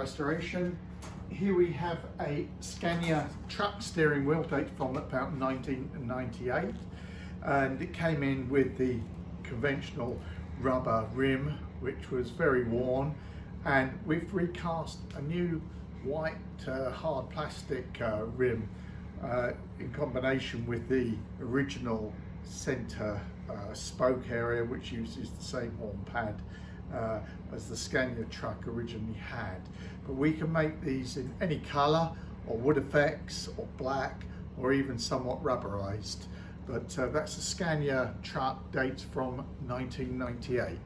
restoration. Here we have a Scania truck steering wheel dated from about 1998, and it came in with the conventional rubber rim, which was very worn, and we've recast a new white hard plastic rim in combination with the original centre spoke area, which uses the same horn pad as the Scania truck originally had. But we can make these in any colour, or wood effects, or black, or even somewhat rubberized. But that's a Scania truck, dates from 1998.